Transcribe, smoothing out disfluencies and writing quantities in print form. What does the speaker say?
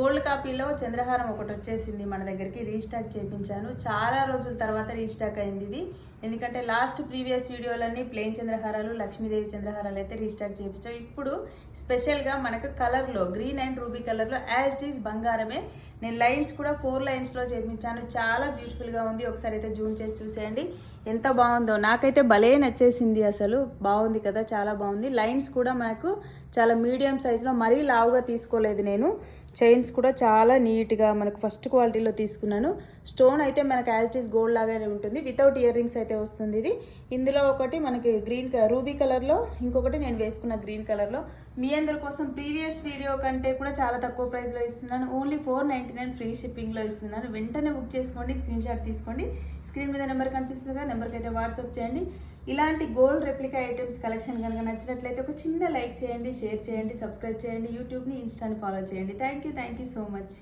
Gold కాపీలో చంద్రహారం ఒకటి వచ్చేసింది మన దగ్గరికి, రీస్టాక్ చేయించాను. చాలా రోజుల తర్వాత రీస్టాక్ అయింది ఇది. ఎందుకంటే ప్రీవియస్ వీడియోలన్నీ ప్లెయిన్ చంద్రహారాలు, లక్ష్మీదేవి చంద్రహారాలు అయితే రీస్టాక్ చేయించాం. ఇప్పుడు స్పెషల్గా మనకు కలర్లో గ్రీన్ అండ్ రూబీ కలర్లో యాజ్ ఇట్ ఈస్ బంగారమే. నేను లైన్స్ కూడా 4 లైన్స్లో చేయించాను. చాలా బ్యూటిఫుల్గా ఉంది. ఒకసారి అయితే జూమ్ చేసి చూసేయండి ఎంత బాగుందో. నాకైతే భలే నచ్చేసింది. అసలు బాగుంది కదా, చాలా బాగుంది. లైన్స్ కూడా మనకు చాలా మీడియం సైజులో, మరీ లావుగా తీసుకోలేదు నేను. చైన్స్ కూడా చాలా నీట్గా మనకు ఫస్ట్ క్వాలిటీలో తీసుకున్నాను. స్టోన్ అయితే మనకు యాజ్ ఇట్ ఈస్ గోల్డ్ లాగానే ఉంటుంది. వితౌట్ ఇయర్ రింగ్స్ అయితే వస్తుంది ఇది. ఇందులో ఒకటి మనకి రూబీ కలర్లో, ఇంకొకటి నేను వేసుకున్న గ్రీన్ కలర్లో. మీ అందరి కోసం ప్రీవియస్ వీడియో కంటే కూడా చాలా తక్కువ ప్రైస్లో ఇస్తున్నాను. ఓన్లీ 499 ఫ్రీ షిప్పింగ్లో ఇస్తున్నాను. వెంటనే బుక్ చేసుకోండి, స్క్రీన్ షాట్ తీసుకోండి. స్క్రీన్ మీద నెంబర్ కనిపిస్తుంది కదా, నెంబర్కి అయితే వాట్సాప్ చేయండి. ఇలాంటి గోల్డ్ రెప్లికా ఐటమ్స్ కలెక్షన్ కనుక నచ్చినట్లయితే ఒక చిన్న లైక్ చేయండి, షేర్ చేయండి, సబ్స్క్రైబ్ చేయండి. యూట్యూబ్ని, ఇన్స్టాని ఫాలో చేయండి. Thank you so much.